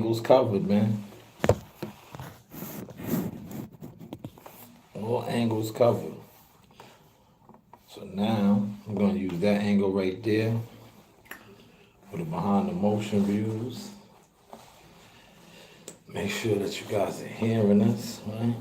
angles covered, man. All angles covered. So now I'm going to use that angle right there for the behind the motion views. Make sure that you guys are hearing us, right?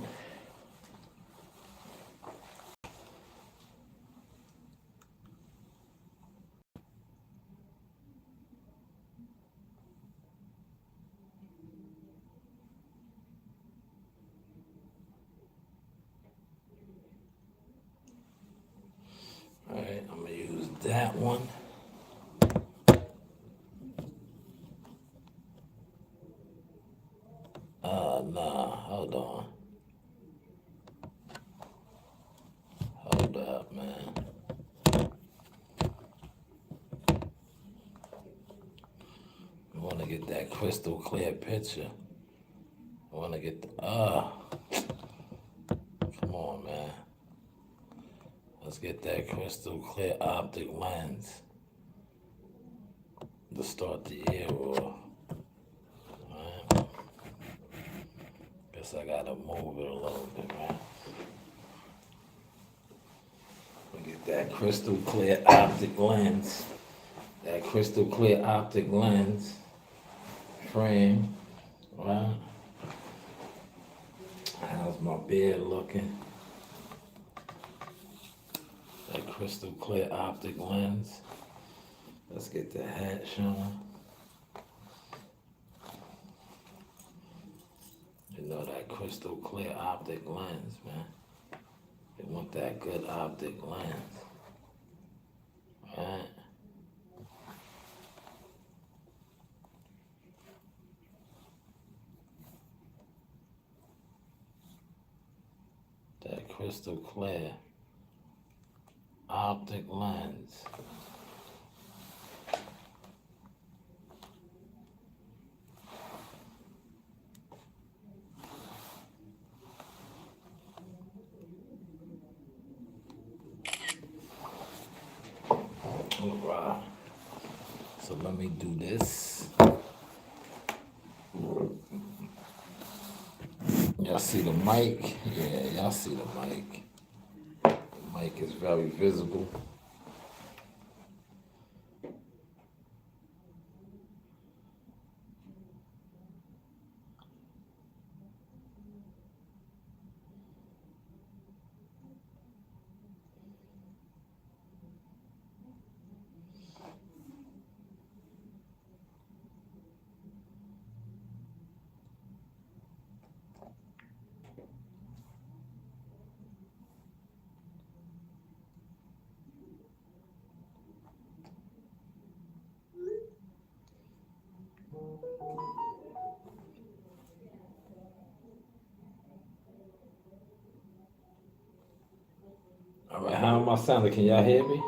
All right, I'm going to use that one. Nah, hold on. Hold up, man. I want to get that crystal clear picture. I want to get the, come on, man. Let's get that crystal clear optic lens to start the year off. Right. Guess I gotta move it a little bit, man. We get that crystal clear optic lens. That crystal clear optic lens frame, right? How's my beard looking? That crystal clear optic lens. Let's get the hat showing. You know, that crystal clear optic lens, man. You want that good optic lens, right? That crystal clear optic lens. All right. So let me do this. Y'all see the mic? Yeah, y'all see the mic. The mic is very visible. All right, how am I sounding? Can y'all hear me?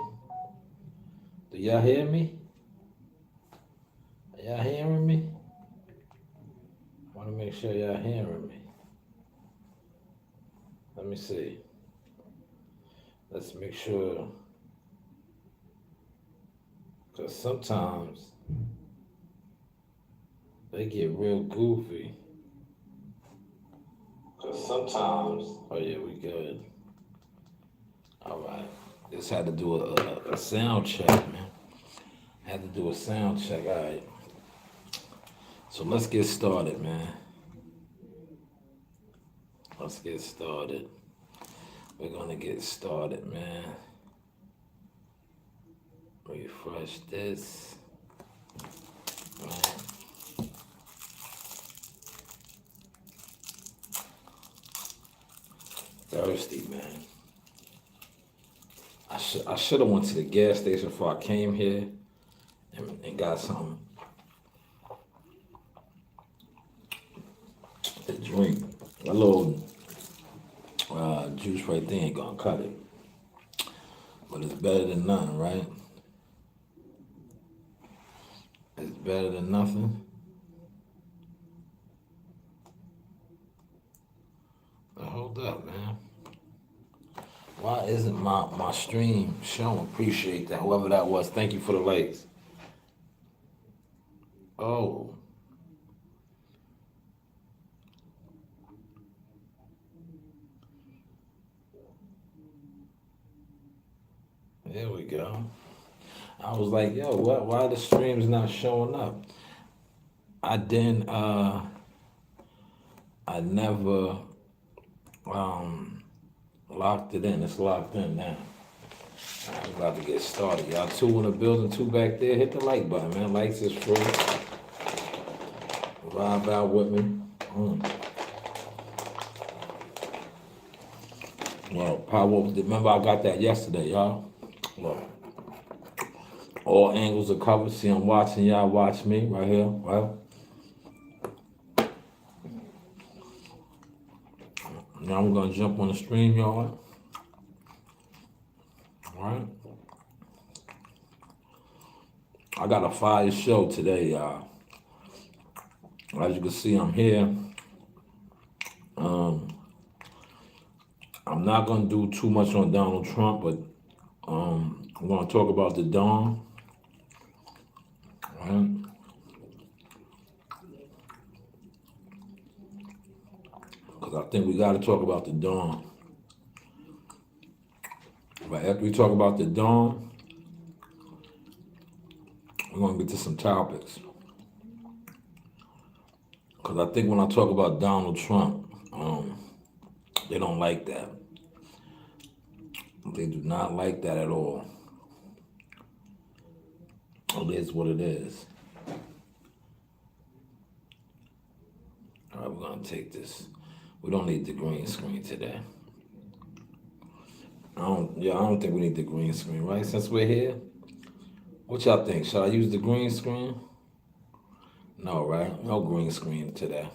Do y'all hear me? Are y'all hearing me? I want to make sure y'all hearing me. Let me see. Let's make sure. Because sometimes they get real goofy. Oh yeah, we good. All right. Just had to do a sound check, man. Had to do a sound check. All right. So let's get started, man. Let's get started. We're gonna get started, man. Refresh this. Right. Thirsty, man. I should have went to the gas station before I came here and got something to drink. A little juice right there ain't gonna cut it, but it's better than nothing, right? It's better than nothing. But hold up, man. Why isn't my stream showing? Appreciate that. Whoever that was, thank you for the likes. Oh, There we go. I was like, yo, what? Why the stream's not showing up? I didn't. I never locked it in. It's locked in now. I'm about to get started. Y'all two in the building, two back there. Hit the like button, man. Likes is free. Vibe out with me. Well, power. Remember, I got that yesterday, y'all. Look, all angles are covered. See, I'm watching y'all. Watch me right here. Right. Now we're gonna jump on the stream, y'all. All right. I got a fire show today, y'all. As you can see, I'm here. I'm not gonna do too much on Donald Trump, but I'm gonna talk about the Don. Right? Because I think we got to talk about the Don. But after we talk about the Don, we're gonna get to some topics. Because I think when I talk about Donald Trump, they don't like that. They do not like that at all. It is what it is. All right, we're gonna take this. We don't need the green screen today. I don't think we need the green screen, right? Since we're here, what y'all think? Should I use the green screen? No, right? No green screen today.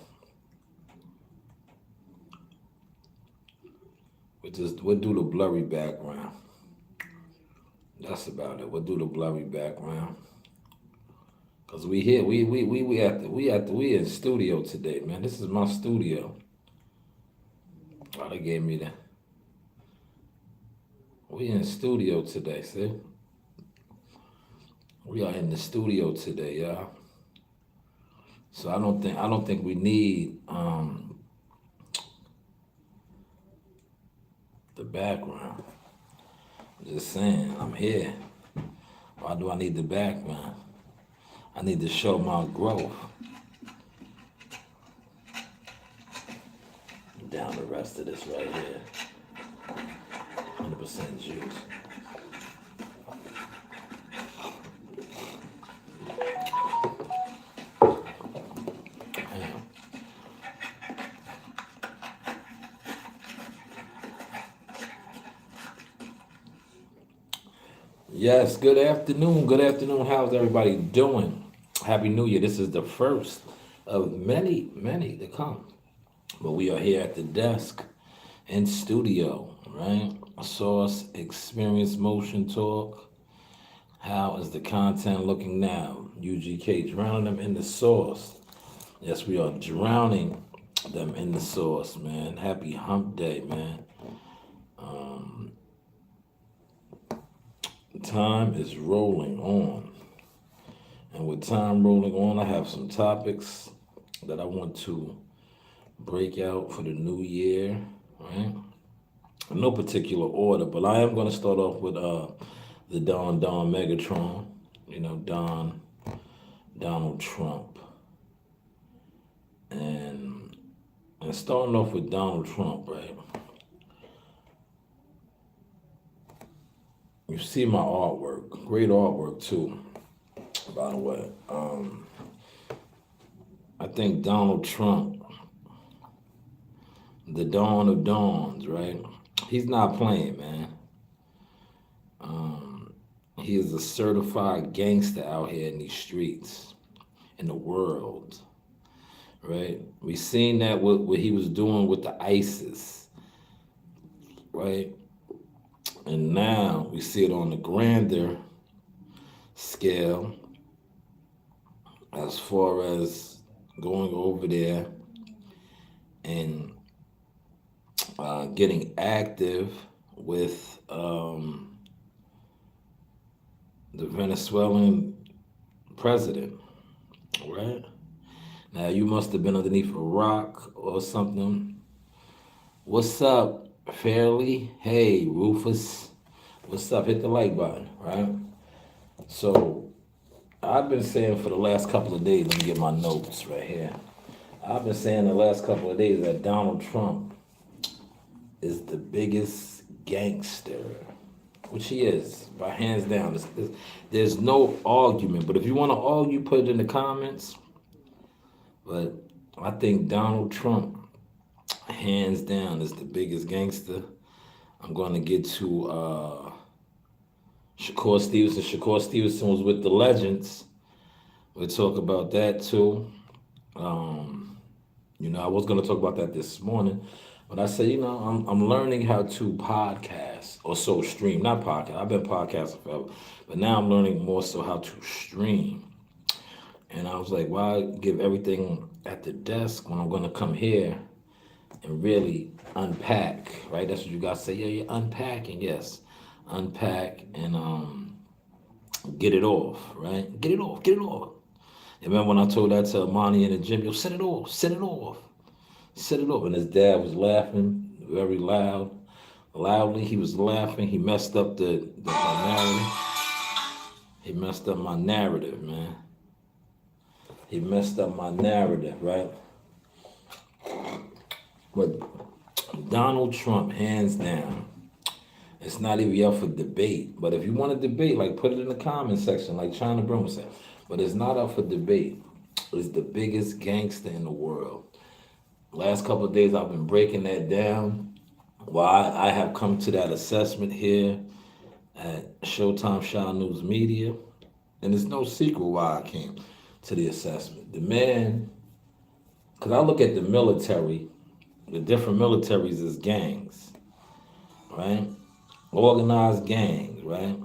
We'll do the blurry background. That's about it. We'll do the blurry background. Cause we here, we in studio today, man. This is my studio. Oh, they gave me the. We in studio today, see? We are in the studio today, y'all. So I don't think we need the background. I'm just saying, I'm here. Why do I need the background? I need to show my growth. Down the rest of this right here. 100% juice. Damn. Yes, good afternoon. Good afternoon. How's everybody doing? Happy New Year. This is the first of many, many to come. But we are here at the desk in studio, right? Source, Experience, Motion Talk. How is the content looking now? UGK, drowning them in the source. Yes, we are drowning them in the source, man. Happy hump day, man. Time is rolling on. And with time rolling on, I have some topics that I want to break out for the new year, right? In no particular order, but I am going to start off with the Don Megatron, Donald Trump. And starting off with Donald Trump, right? You see my artwork, great artwork too, by the way. I think Donald Trump, the dawn of dawns, right? He's not playing, man. He is a certified gangster out here in these streets, in the world, right? We seen that with what he was doing with the ISIS, right? And now we see it on the grander scale as far as going over there and getting active with the Venezuelan president, right? Now, you must have been underneath a rock or something. What's up, Fairly? Hey, Rufus. What's up? Hit the like button, right? So I've been saying for the last couple of days, let me get my notes right here. I've been saying the last couple of days that Donald Trump is the biggest gangster, which he is, by hands down. There's no argument. But if you want to argue, put it in the comments. But I think Donald Trump, hands down, is the biggest gangster. I'm going to get to Shakur Stevenson. Shakur Stevenson was with the Legends. We'll talk about that too. I was going to talk about that this morning, but I said, I'm learning how to podcast or so stream, not podcast. I've been podcasting forever, but now I'm learning more so how to stream. And I was like, why give everything at the desk when I'm going to come here and really unpack, right? That's what you guys say. Yeah, you're unpacking. Yes, unpack and get it off, right? Get it off, get it off. And remember when I told that to Amani in the gym, yo, set it off, set it off, set it off. And his dad was laughing very loudly. He was laughing. He messed up my narrative. He messed up my narrative, man. He messed up my narrative, right? But Donald Trump, hands down, it's not even up for debate. But if you want to debate, like put it in the comment section, like China Brown said. But it's not up for debate. It's the biggest gangster in the world. Last couple of days, I've been breaking that down. Why I have come to that assessment here at Showtime Shaw News Media. And it's no secret why I came to the assessment. The man, because I look at the military, the different militaries as gangs, right? Organized gangs, right?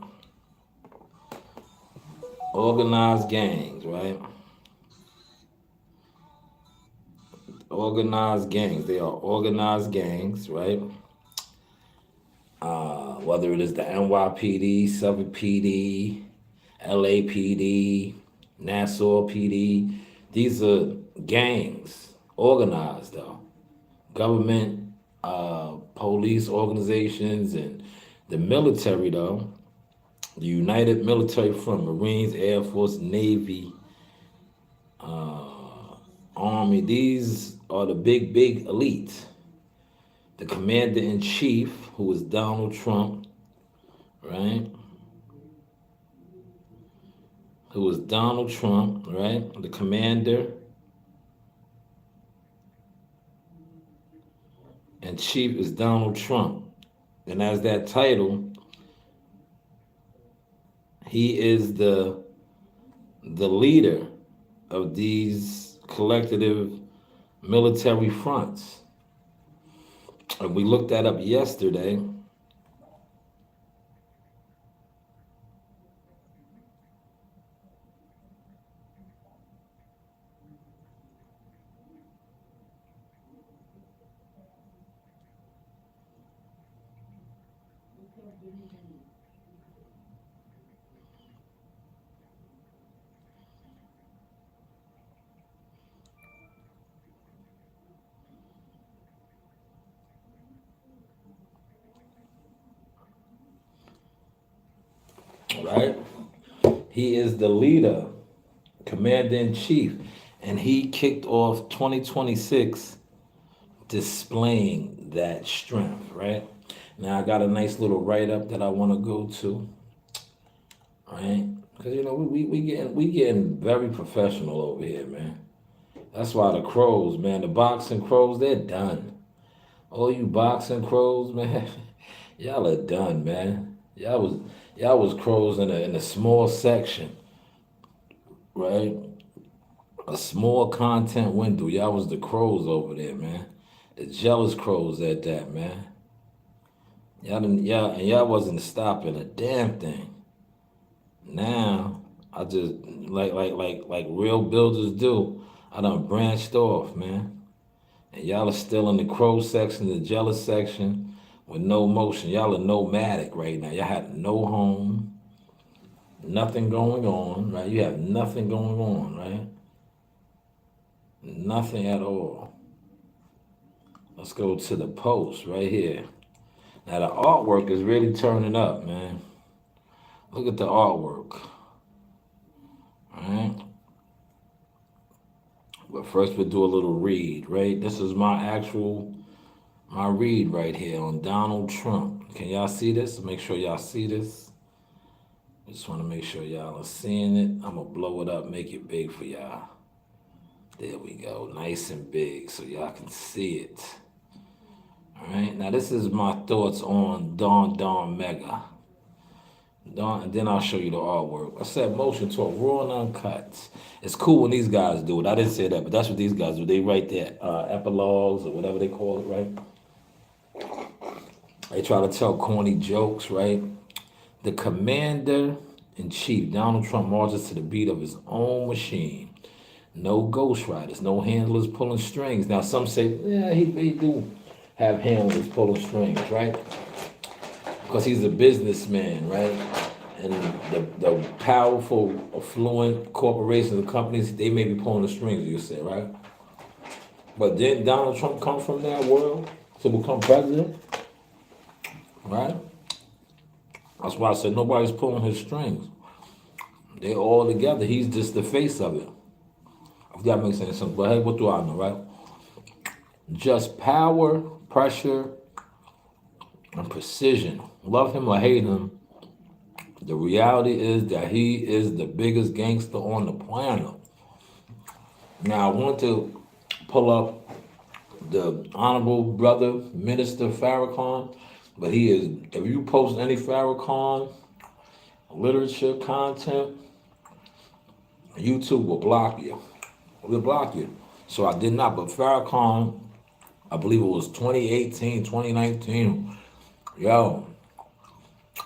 Organized gangs, right? Organized gangs. They are organized gangs, right? Whether it is the NYPD, Suffolk PD, LAPD, Nassau PD, these are gangs, organized though. Government, police organizations, and the military though. The United Military Front, Marines, Air Force, Navy, Army. These are the big elite. The commander in chief, who is Donald Trump, right? Who is Donald Trump, right? The commander in chief is Donald Trump. And as that title, he is the leader of these collective military fronts. And we looked that up yesterday. Right? He is the leader, commander in chief, and he kicked off 2026 displaying that strength, right? Now I got a nice little write up that I want to go to, right? Because we getting very professional over here, man. That's why the crows, man, the boxing crows, they're done. All you boxing crows, man, y'all are done, man. Y'all was crows in a small section, right? A small content window. Y'all was the crows over there, man. The jealous crows at that, man. Y'all wasn't stopping a damn thing. Now I just like real builders do. I done branched off, man. And y'all are still in the crow section, the jealous section, with no motion. Y'all are nomadic right now. Y'all have no home, nothing going on, right? You have nothing going on, right? Nothing at all. Let's go to the post right here. Now the artwork is really turning up, man. Look at the artwork. Alright. But first we'll do a little read, right? This is my read right here on Donald Trump. Can y'all see this? Make sure y'all see this. Just want to make sure y'all are seeing it. I'm gonna blow it up, make it big for y'all. There we go, nice and big so y'all can see it. All right, now this is my thoughts on Don Mega. And then I'll show you the artwork. I said motion talk, raw and uncut. It's cool when these guys do it. I didn't say that, but that's what these guys do. They write their epilogues or whatever they call it, right? They try to tell corny jokes, right? The commander in chief, Donald Trump, marches to the beat of his own machine. No ghostwriters, no handlers pulling strings. Now some say, yeah, he do have handlers pulling strings, right? Because he's a businessman, right? And the powerful, affluent corporations and companies, they may be pulling the strings, you say, right? But didn't Donald Trump come from that world to become president? Right? That's why I said nobody's pulling his strings. They're all together. He's just the face of it. If that makes any sense. But hey, what do I know, right? Just power, pressure, and precision. Love him or hate him, the reality is that he is the biggest gangster on the planet. Now, I want to pull up the Honorable Brother Minister Farrakhan, but he is, if you post any Farrakhan literature content, YouTube will block you. It will block you. So I did not, but Farrakhan, I believe it was 2018, 2019, yo,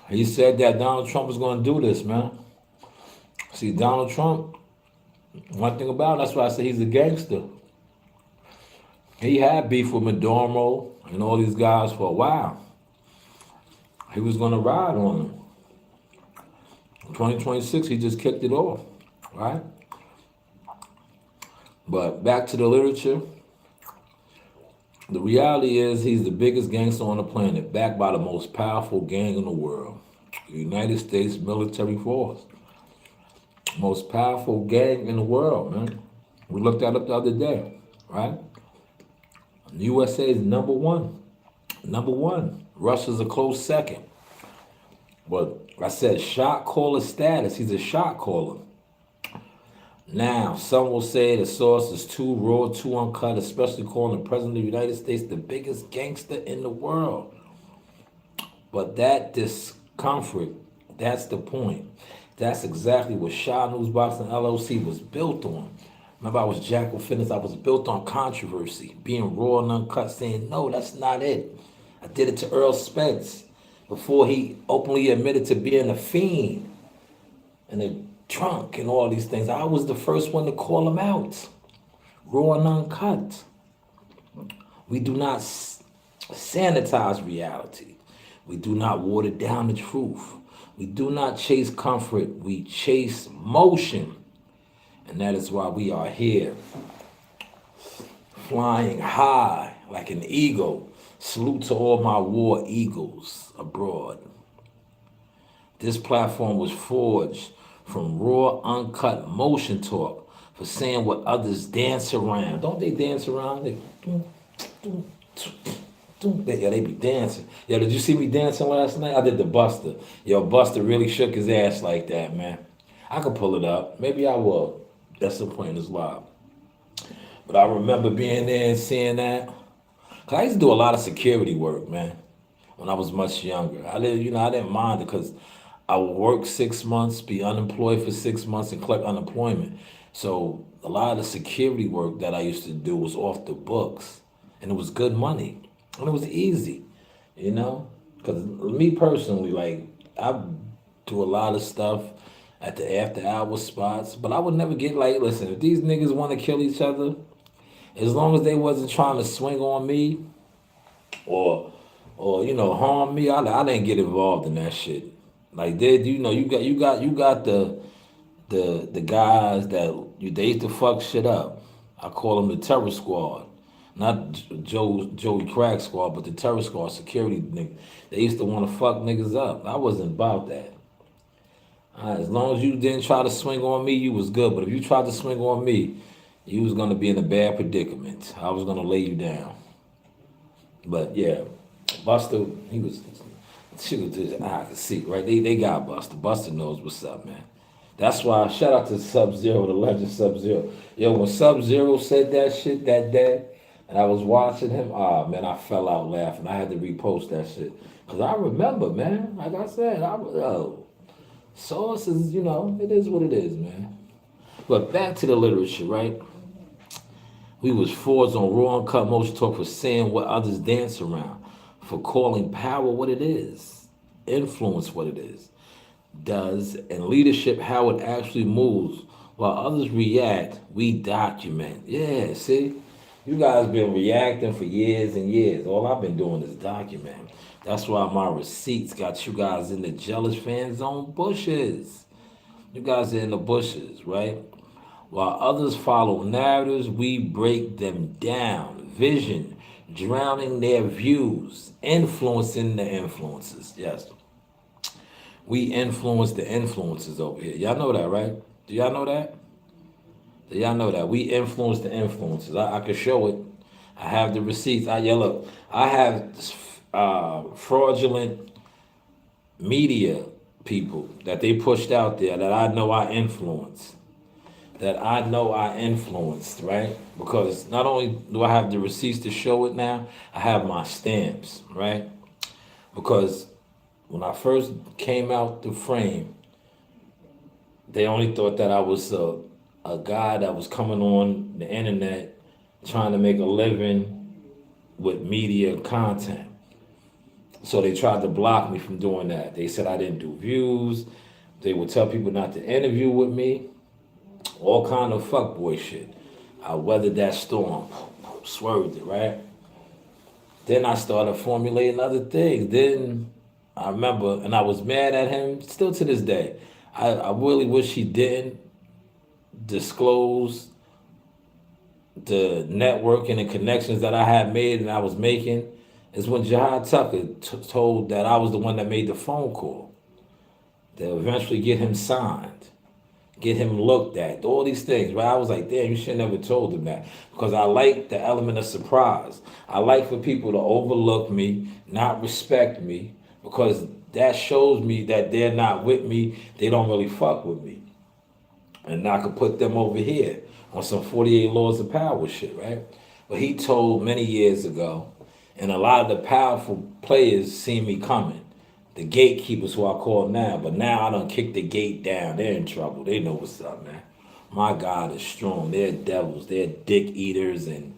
he said that Donald Trump was going to do this, man. See, Donald Trump, one thing about it, that's why I say he's a gangster. He had beef with Maduro and all these guys for a while. He was going to ride on them. In 2026, he just kicked it off, right? But back to the literature. The reality is he's the biggest gangster on the planet, backed by the most powerful gang in the world, the United States military force. Most powerful gang in the world, man. We looked that up the other day, right? The USA is number one. Number one. Russia's a close second. But I said shot caller status. He's a shot caller. Now, some will say the source is too raw, too uncut, especially calling the President of the United States the biggest gangster in the world. But that discomfort, that's the point. That's exactly what Shaw News Boxing LLC was built on. Remember, I was Jackal Fitness. I was built on controversy, being raw and uncut, saying, no, that's not it. I did it to Earl Spence before he openly admitted to being a fiend and a drunk and all these things. I was the first one to call him out. Raw and uncut. We do not sanitize reality. We do not water down the truth. We do not chase comfort. We chase motion. And that is why we are here, flying high like an eagle. Salute to all my war eagles abroad. This platform was forged from raw, uncut motion talk for saying what others dance around. Don't they dance around? They be dancing. Yeah, did you see me dancing last night? I did the Buster. Yo, Buster really shook his ass like that, man. I could pull it up. Maybe I will. That's the point, it's live. But I remember being there and seeing that. Cause I used to do a lot of security work, man, when I was much younger. I didn't mind it because I would work 6 months, be unemployed for 6 months, and collect unemployment. So a lot of the security work that I used to do was off the books, and it was good money, and it was easy, you know. Because me personally, like, I do a lot of stuff at the after hour spots, but I would never get like, listen, if these niggas want to kill each other, as long as they wasn't trying to swing on me or harm me, I didn't get involved in that shit. Like you got the guys that they used to fuck shit up. I call them the terror squad. Not Joey Crack Squad, but the Terror Squad security niggas. They used to want to fuck niggas up. I wasn't about that. As long as you didn't try to swing on me, you was good. But if you tried to swing on me, you was gonna be in a bad predicament. I was gonna lay you down. But yeah, Buster, she was just, I could see, right? They got Buster. Buster knows what's up, man. That's why, shout out to Sub Zero, the legend Sub Zero. Yo, when Sub Zero said that shit that day, and I was watching him, man, I fell out laughing. I had to repost that shit. Because I remember, man, like I said, sources, it is what it is, man. But back to the literature, right? We was forged on raw and cut motion talk for saying what others dance around, for calling power what it is, influence what it is, does, and leadership how it actually moves. While others react, we document. Yeah, see? You guys been reacting for years and years. All I've been doing is documenting. That's why my receipts got you guys in the jealous fan zone bushes. You guys are in the bushes, right? While others follow narratives, we break them down. Vision, drowning their views, influencing the influences. Yes. We influence the influences over here. Y'all know that, right? Do y'all know that? Do y'all know that? We influence the influences. I can show it. I have the receipts. Look, I have fraudulent media people that they pushed out there that I know I influence. That I know I influenced, right? Because not only do I have the receipts to show it now, I have my stamps, right? Because when I first came out the frame, they only thought that I was a guy that was coming on the internet trying to make a living with media content. So they tried to block me from doing that. They said I didn't do views. They would tell people not to interview with me. All kind of fuckboy shit. I weathered that storm, swerved it, right? Then I started formulating other things. Then I remember, and I was mad at him, still to this day. I really wish he didn't disclose the networking and connections that I had made and I was making. Is when Jihad Tucker told that I was the one that made the phone call to eventually get him signed, get him looked at, all these things, right? I was like, damn, you should never told him that. Because I like the element of surprise. I like for people to overlook me, not respect me, because that shows me that they're not with me, they don't really fuck with me. And I could put them over here on some 48 laws of power shit, right? But he told many years ago, and a lot of the powerful players see me coming. The gatekeepers, who I call now, but now I done kick the gate down. They're in trouble. They know what's up, man. My God is strong. They're devils. They're dick eaters and,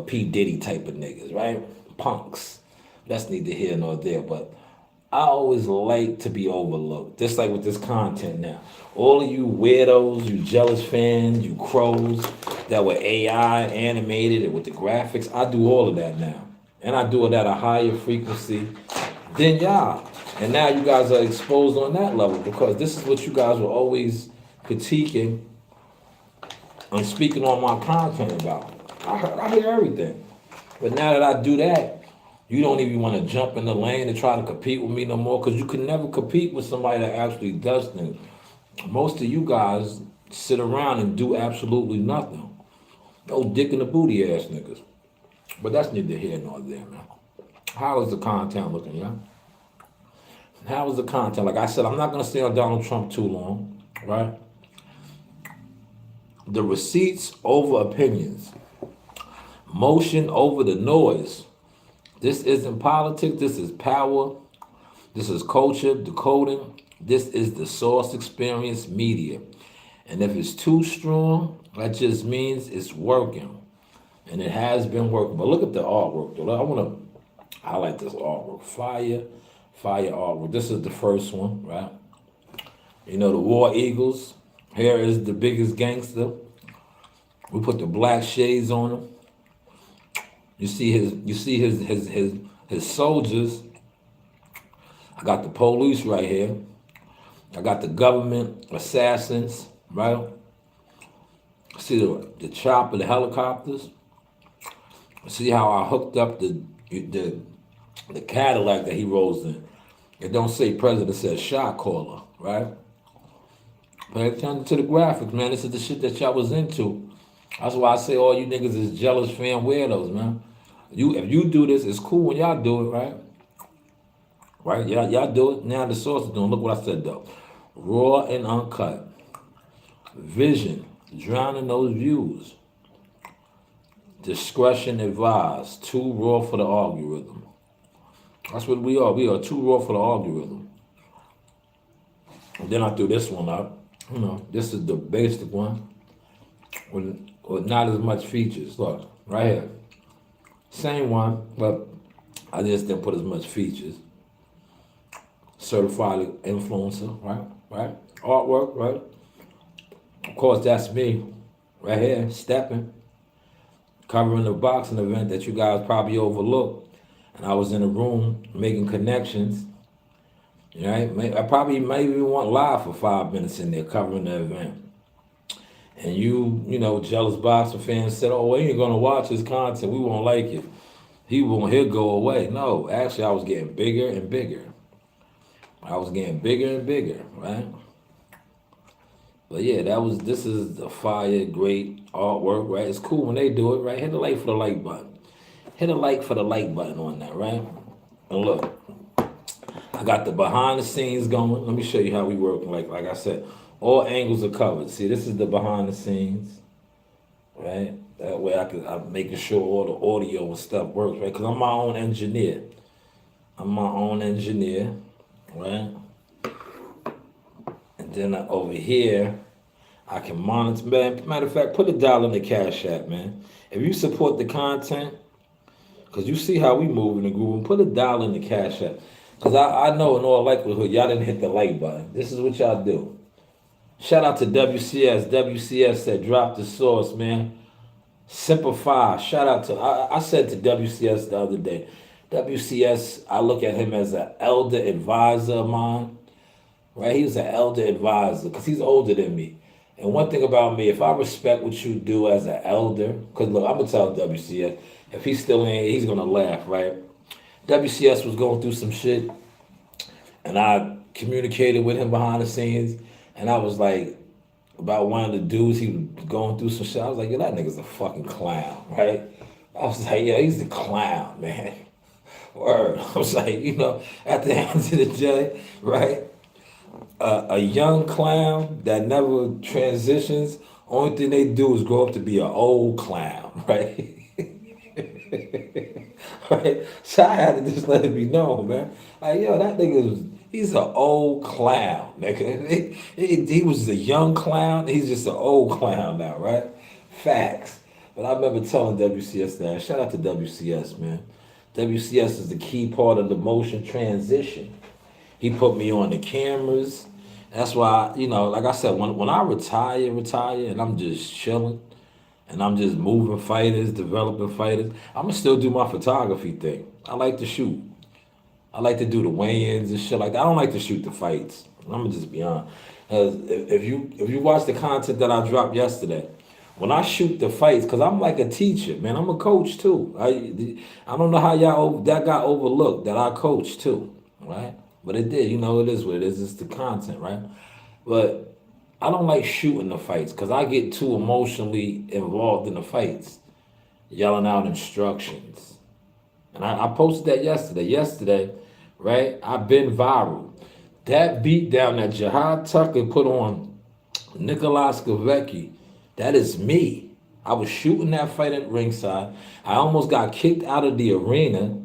P. Diddy type of niggas, right? Punks. That's neither here nor there, but I always like to be overlooked, just like with this content now. All of you weirdos, you jealous fans, you crows that were AI animated and with the graphics, I do all of that now. And I do it at a higher frequency than y'all. And now you guys are exposed on that level because this is what you guys were always critiquing and speaking on my content about. I hear everything. But now that I do that, you don't even want to jump in the lane and try to compete with me no more because you can never compete with somebody that actually does things. Most of you guys sit around and do absolutely nothing. No dick in the booty ass niggas. But that's neither here nor there, man. How is the content looking, yeah? How is the content? Like I said, I'm not going to stay on Donald Trump too long, right? The receipts over opinions. Motion over the noise. This isn't politics. This is power. This is culture, decoding. This is the source experience media. And if it's too strong, that just means it's working. And it has been working. But look at the artwork, though. I want to highlight this artwork. Fire artwork. This is the first one, right? The War Eagles. Here is the biggest gangster. We put the black shades on him. You see his soldiers. I got the police right here. I got the government assassins, right? See the chopper, the helicopters. See how I hooked up the Cadillac that he rolls in. It don't say president, it says shot caller, right? Pay attention to the graphics, man. This is the shit that y'all was into. That's why I say all you niggas is jealous fan weirdos, man. If you do this, it's cool when y'all do it, right? Right? Y'all do it. Now the source is doing. Look what I said though. Raw and uncut. Vision. Drowning those views. Discretion advised. Too raw for the algorithm. That's what we are. We are too raw for the algorithm. And then I threw this one up. This is the basic one with not as much features. Look, right here. Same one, but I just didn't put as much features. Certified influencer, right? Right? Artwork, right? Of course, that's me, right here, stepping, covering the boxing event that you guys probably overlooked. And I was in the room making connections. Right? I probably maybe even went live for 5 minutes in there covering the event. And jealous boxer fans said, "Oh, we ain't gonna watch his content. We won't like it. He'll go away." No, actually, I was getting bigger and bigger. I was getting bigger and bigger, right? But yeah, this is the fire, great artwork, right? It's cool when they do it, right? Hit the like for the like button. Hit a like for the like button on that, right? And look, I got the behind the scenes going. Let me show you how we work. Like I said, all angles are covered. See, this is the behind the scenes, right? That way I'm making sure all the audio and stuff works, right? Because I'm my own engineer. Right? And then over here, I can monitor. Matter of fact, put $1 in the Cash App, man. If you support the content, because you see how we move in the group, and put $1 in the Cash App. Because I know in all likelihood, y'all didn't hit the like button. This is what y'all do. Shout out to WCS. WCS said, drop the source, man. Simplify. Shout out to, I said to WCS the other day, WCS, I look at him as an elder advisor of mine, right? He was an elder advisor because he's older than me. And one thing about me, if I respect what you do as an elder, because look, I'm going to tell WCS, if he's still in here, he's going to laugh, right? WCS was going through some shit, and I communicated with him behind the scenes, and I was like, about one of the dudes he was going through some shit. I was like, yo, that nigga's a fucking clown, right? I was like, yeah, he's a clown, man. Word. I was like, at the end of the day, right? A young clown that never transitions, only thing they do is grow up to be an old clown, right? Right? So I had to just let it be known, man. Like, yo, that he's an old clown, nigga. He was a young clown, he's just an old clown now, right? Facts. But I remember telling WCS that. Shout out to WCS, man. WCS is the key part of the motion transition. He put me on the cameras. That's why, like I said, when I retire, and I'm just chilling, and I'm just moving fighters, developing fighters, I'm going to still do my photography thing. I like to shoot. I like to do the weigh-ins and shit like that. I don't like to shoot the fights. I'm going to just be honest. If you watch the content that I dropped yesterday, when I shoot the fights, because I'm like a teacher, man, I'm a coach too. I don't know how that got overlooked, that I coach too, right? But it did, it is what it is. It's the content, right? But I don't like shooting the fights because I get too emotionally involved in the fights, yelling out instructions. And I posted that yesterday. Yesterday, right? I've been viral. That beatdown that Jihad Tucker put on Nicolas Gavecki, that is me. I was shooting that fight at ringside. I almost got kicked out of the arena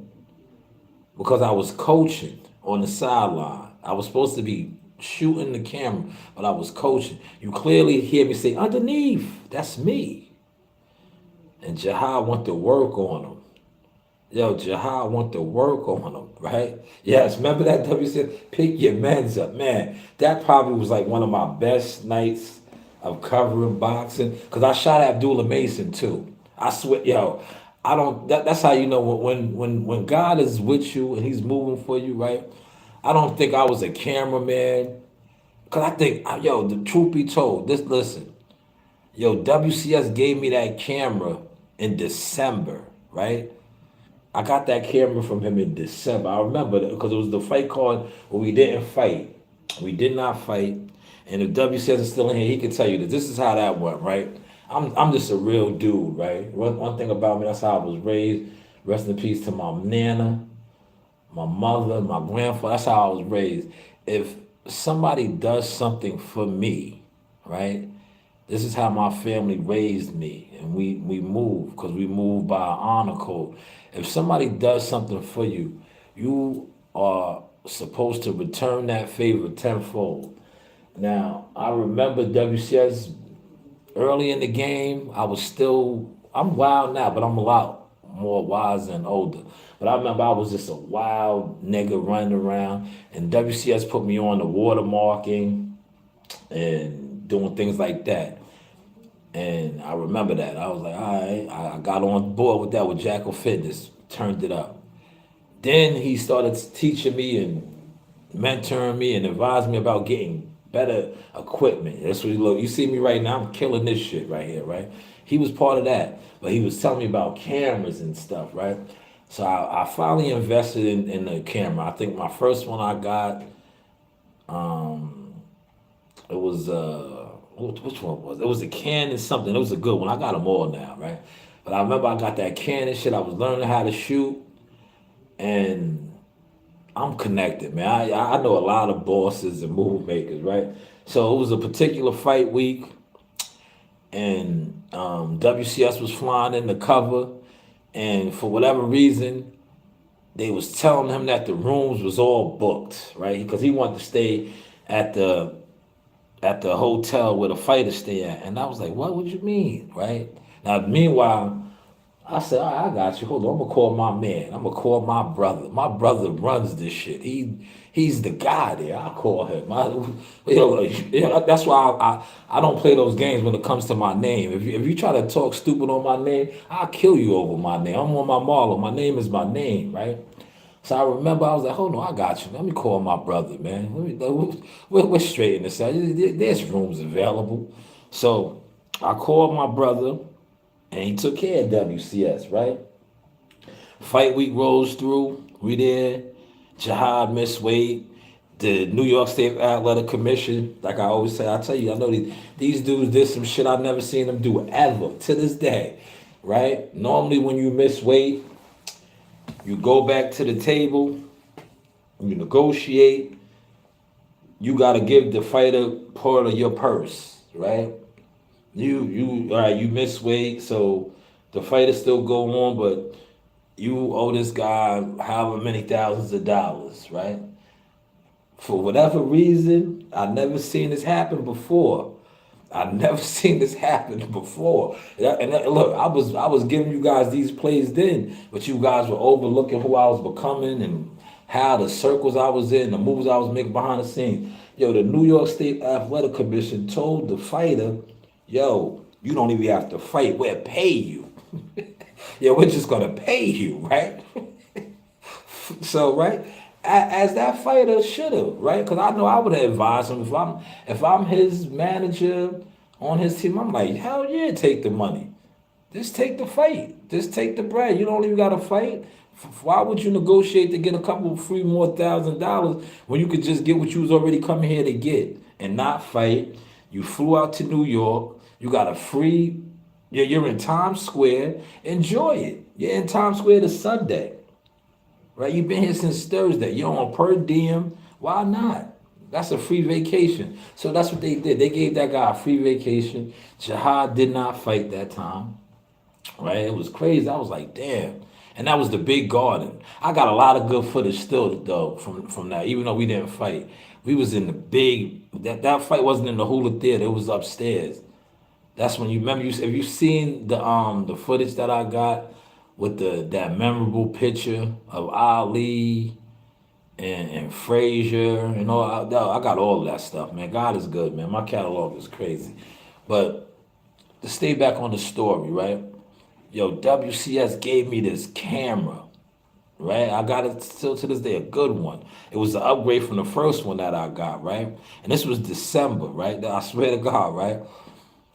because I was coaching on the sideline. I was supposed to be shooting the camera, but I was coaching. You clearly hear me say, underneath, that's me. And Jihad went to work on him. Yo, Jihad went to work on him, right? Yes, remember that WC? Pick your mans up, man. That probably was like one of my best nights of covering boxing, because I shot Abdullah Mason too. I swear, yo, I don't. That's how you know when God is with you and He's moving for you, right? I don't think I was a cameraman, cause I think, yo, the truth be told, listen, yo, WCS gave me that camera in December. right? I got that camera from him in December. I remember because it was the fight card where we didn't fight. We did not fight. And if WCS is still in here, he can tell you that this is how that went, right? I'm just a real dude, right? One thing about me, that's how I was raised. Rest in peace to my nana, my mother, my grandfather. That's how I was raised. If somebody does something for me, right? This is how my family raised me, and we move because we move by honor code. If somebody does something for you, you are supposed to return that favor tenfold. Now, I remember WCS early in the game. I'm wild now, but I'm a lot more wise and older. But I remember I was just a wild nigga running around, and WCS put me on the watermarking and doing things like that. And I remember that. I was like, all right, I got on board with that with Jackal Fitness, turned it up. Then he started teaching me and mentoring me and advising me about getting better equipment. That's what he look. You see me right now, I'm killing this shit right here, right? He was part of that. But he was telling me about cameras and stuff, right? So I finally invested in the camera. I think my first one I got, it was which one was it? It was a Canon something. It was a good one. I got them all now, right? But I remember I got that Canon shit. I was learning how to shoot, and I'm connected, man. I know a lot of bosses and move makers, right? So it was a particular fight week, and WCS was flying in the cover, and for whatever reason, they was telling him that the rooms was all booked, right? Because he wanted to stay at the hotel where the fighters stay at. And I was like, what would you mean? Right? Now, meanwhile, I said, all right, I got you. Hold on. I'm gonna call my man. I'm gonna call my brother. My brother runs this shit. He's the guy there. I call him. That's why I don't play those games when it comes to my name. If you try to talk stupid on my name, I'll kill you over my name. I'm on my Marlo. My name is my name, right? So I remember I was like, hold on, I got you. Let me call my brother, man. We're straightening this out. There's rooms available. So I called my brother, and he took care of WCS, right? Fight week rolls through. We there. Jihad missed weight. The New York State Athletic Commission, like I always say, I tell you, I know these dudes did some shit I've never seen them do ever to this day, right? Normally when you miss weight, you go back to the table, you negotiate, you gotta give the fighter part of your purse, right? You all right, you miss weight, so the fighter still go on, but you owe this guy however many thousands of dollars, right? For whatever reason, I never seen this happen before. I've never seen this happen before. Look, I was giving you guys these plays then, but you guys were overlooking who I was becoming and how the circles I was in, the moves I was making behind the scenes. Yo, the New York State Athletic Commission told the fighter, yo, you don't even have to fight. We'll pay you. Yeah, we're just gonna pay you, right? So, right, as that fighter should have, right? Because I know I would have advised him if I'm his manager on his team. I'm like, hell yeah, take the money. Just take the fight. Just take the bread. You don't even got to fight. Why would you negotiate to get a couple free more $1,000 when you could just get what you was already coming here to get and not fight? You flew out to New York. You got a free. You're in Times Square. Enjoy it. You're in Times Square this Sunday. Right? You've been here since Thursday. You're on per diem. Why not? That's a free vacation. So that's what they did. They gave that guy a free vacation. Jihad did not fight that time. Right? It was crazy. I was like, damn. And that was the big garden. I got a lot of good footage still though from that, even though we didn't fight. We was in the big that fight wasn't in the Hula Theater, it was upstairs. That's when you remember have you seen the footage that I got with that memorable picture of Ali and Frazier and all. I got all of that stuff, man. God is good, man. My catalog is crazy. But to stay back on the story, right? Yo, WCS gave me this camera, right? I got it still to this day, a good one. It was an upgrade from the first one that I got, right? And this was December, right? I swear to God, right?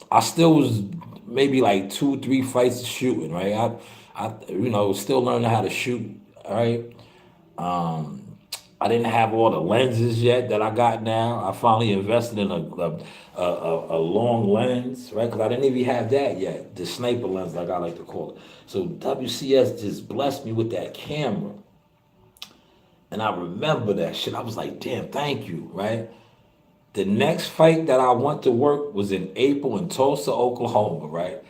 I still was maybe like 2, 3 fights shooting, right? Still learning how to shoot. All right. I didn't have all the lenses yet that I got now. I finally invested in a long lens, right? Because I didn't even have that yet, the sniper lens, like I like to call it. So WCS just blessed me with that camera. And I remember that shit. I was like, damn, thank you, right? The next fight that I went to work was in April in Tulsa, Oklahoma, right?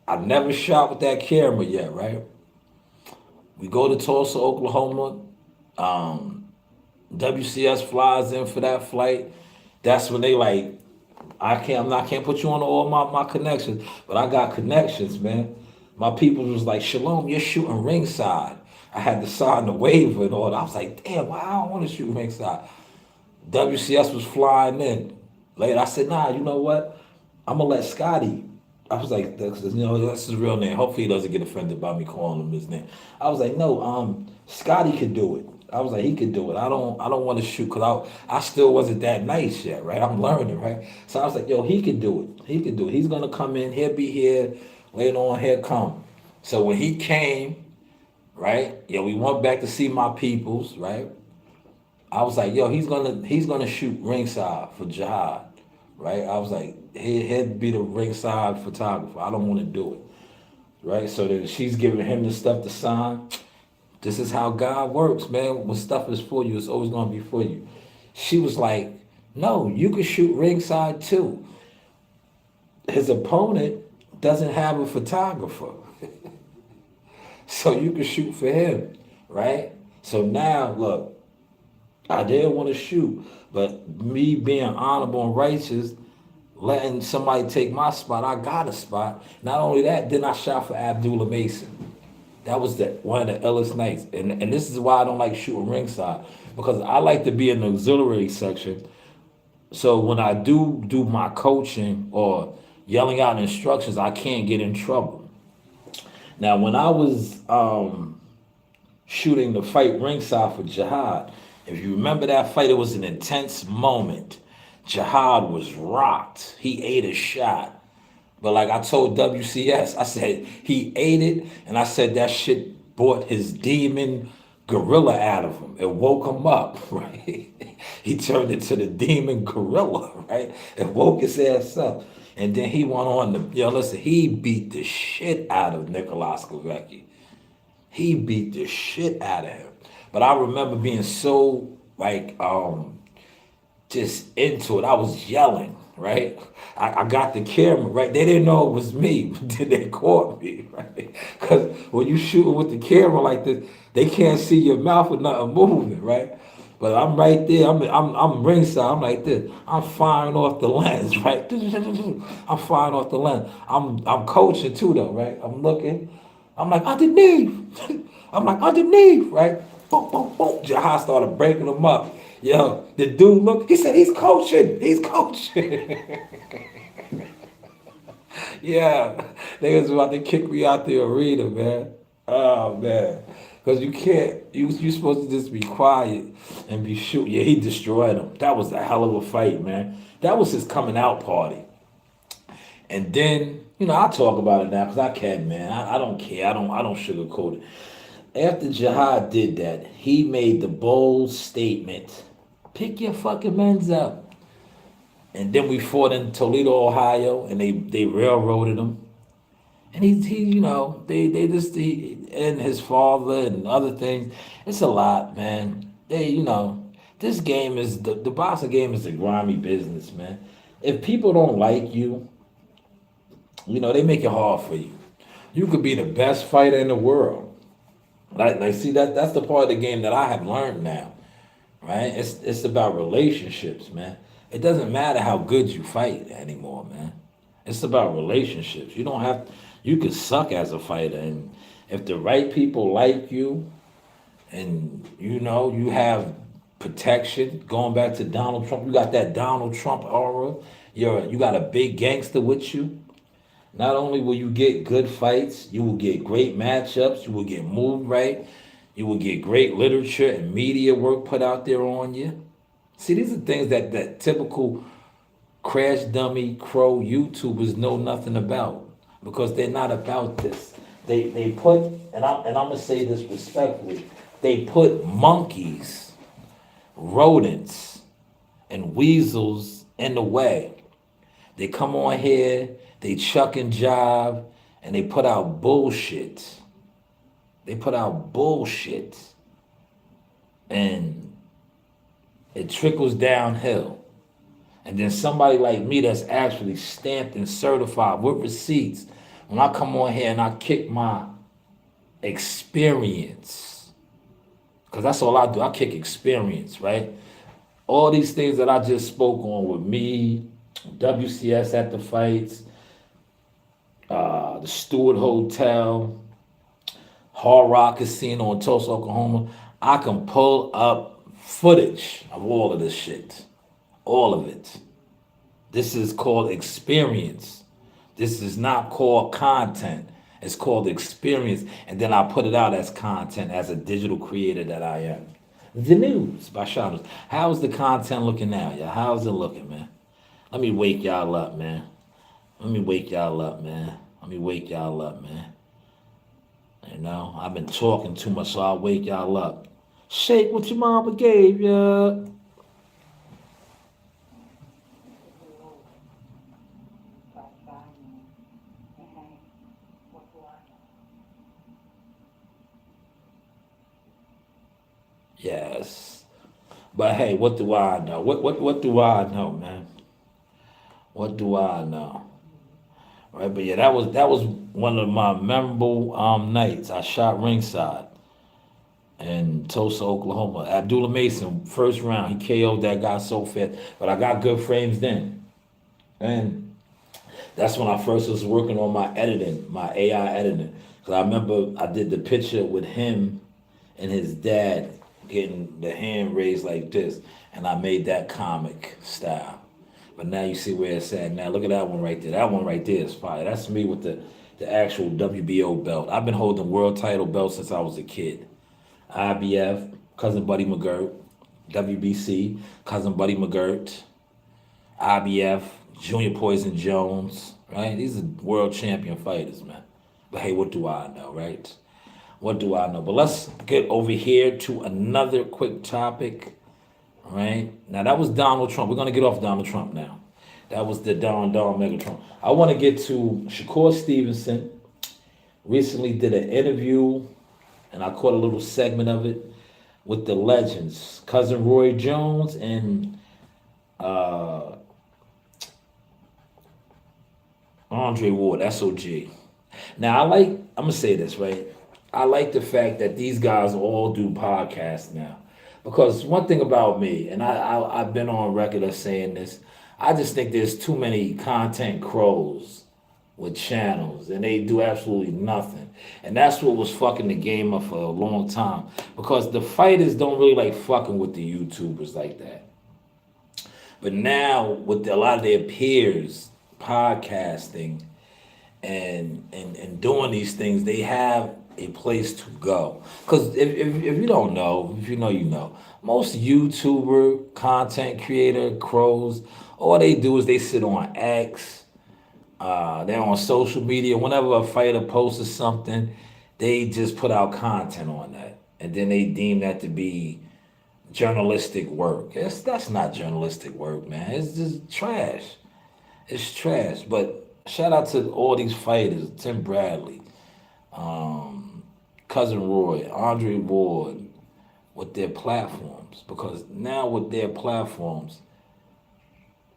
I never shot with that camera yet, right? We go to Tulsa, Oklahoma. WCS flies in for that flight. That's when they like, I can't put you on all my connections, but I got connections, man. My people was like, Shalom, you're shooting ringside. I had to sign the waiver and all that. I was like, damn, I don't want to shoot ringside. WCS was flying in. Later, I said, nah, you know what? I'm gonna let Scotty. I was like, that's his real name. Hopefully he doesn't get offended by me calling him his name. I was like, no, Scotty could do it. I was like, he could do it. I don't want to shoot because I still wasn't that nice yet, right? I'm learning, right? So I was like, yo, he could do it. He could do it. He's gonna come in. He'll be here. Later on, he'll come. So when he came, right? Yeah, we went back to see my peoples, right? I was like, yo, he's gonna shoot ringside for Jihad, right? I was like, he'd be the ringside photographer. I don't want to do it, right? So then she's giving him the stuff to sign. This is how God works, man. When stuff is for you, it's always gonna be for you. She was like, no, you can shoot ringside too. His opponent doesn't have a photographer, so you can shoot for him, right? So now, look. I did want to shoot, but me being honorable and righteous, letting somebody take my spot, I got a spot. Not only that, then I shot for Abdullah Mason. That was one of the illest nights. And this is why I don't like shooting ringside, because I like to be in the auxiliary section. So when I do my coaching or yelling out instructions, I can't get in trouble. Now, when I was shooting the fight ringside for Jihad. If you remember that fight, it was an intense moment. Jihad was rocked. He ate a shot. But like I told WCS, I said he ate it, and I said that shit brought his demon gorilla out of him. It woke him up, right? He turned into the demon gorilla, right? It woke his ass up. And then he went on to, listen, he beat the shit out of Nicolas Kovecki. He beat the shit out of him. But I remember being so like just into it. I was yelling, right? I got the camera, right? They didn't know it was me, but then they caught me, right? Because when you shooting with the camera like this, they can't see your mouth or nothing moving, right? But I'm right there. I'm ringside. I'm like this. I'm firing off the lens, right? I'm firing off the lens. I'm coaching too, though, right? I'm looking. I'm like underneath. I'm like underneath, right? Boom, boom, boom. Jahai started breaking them up. Yo, the dude looked. He said he's coaching. He's coaching. Yeah, they was about to kick me out the arena, man. Oh man, because you can't. You supposed to just be quiet and be shooting. Yeah, he destroyed him. That was a hell of a fight, man. That was his coming out party. And then I talk about it now because I can, man. I don't care. I don't sugarcoat it. After Jihad did that, he made the bold statement: "Pick your fucking men's up." And then we fought in Toledo, Ohio, and they railroaded him. And they just and his father and other things. It's a lot, man. This game is the boxing game is a grimy business, man. If people don't like you, they make it hard for you. You could be the best fighter in the world. Like see that's the part of the game that I have learned now, right? It's about relationships, man. It doesn't matter how good you fight anymore, man. It's about relationships. You could suck as a fighter, and if the right people like you, and you have protection. Going back to Donald Trump, you got that Donald Trump aura. You got a big gangster with you. Not only will you get good fights, you will get great matchups, you will get moved right, you will get great literature and media work put out there on you. See, these are things that typical crash dummy crow YouTubers know nothing about because they're not about this. They put, and I'm gonna say this respectfully, they put monkeys, rodents, and weasels in the way. They come on here, they chuck and jive, and they put out bullshit. They put out bullshit, and it trickles downhill. And then somebody like me that's actually stamped and certified with receipts, when I come on here and I kick my experience, because that's all I do, I kick experience, right? All these things that I just spoke on with me, WCS at the fights, the Stewart Hotel, Hard Rock Casino in Tulsa, Oklahoma, I can pull up footage of all of this shit. All of it. This is called experience. This is not called content. It's called experience. And then I put it out as content as a digital creator that I am. The news by Shadows. How's the content looking now, y'all? How's it looking, man? Let me wake y'all up, man. Let me wake y'all up, man. Let me wake y'all up, man. You know, I've been talking too much, so I'll wake y'all up. Shake what your mama gave ya. Yes. But hey, what do I know? What do I know, man? What do I know? Right, but yeah, that was one of my memorable nights. I shot ringside in Tulsa, Oklahoma. Abdullah Mason, first round, he KO'd that guy so fast. But I got good frames then. And that's when I first was working on my editing, my AI editing. Because I remember I did the picture with him and his dad getting the hand raised like this. And I made that comic style. But now you see where it's at. Now look at that one right there. That one right there is fire. That's me with the actual WBO belt. I've been holding world title belts since I was a kid. IBF, cousin Buddy McGirt. WBC, cousin Buddy McGirt. IBF, Junior Poison Jones. Right? These are world champion fighters, man. But hey, what do I know, right? What do I know? But let's get over here to another quick topic. All right. Now that was Donald Trump. We're gonna get off Donald Trump now. That was the Don Mega Trump. I want to get to Shakur Stevenson. Recently did an interview, and I caught a little segment of it with the legends, cousin Roy Jones and Andre Ward, SOG. Now I'm gonna say this, right? I like the fact that these guys all do podcasts now. Because one thing about me, and I've been on record of saying this, I just think there's too many content crows with channels, and they do absolutely nothing. And that's what was fucking the game up for a long time. Because the fighters don't really like fucking with the YouTubers like that. But now, with a lot of their peers podcasting and doing these things, they have a place to go. Because if you don't know, if you know, you know. Most YouTuber, content creator, crows, all they do is they sit on X, they're on social media. Whenever a fighter posts something, they just put out content on that. And then they deem that to be journalistic work. That's not journalistic work, man. It's just trash. It's trash. But shout out to all these fighters, Tim Bradley, Cousin Roy, Andre Ward, with their platforms. Because now with their platforms,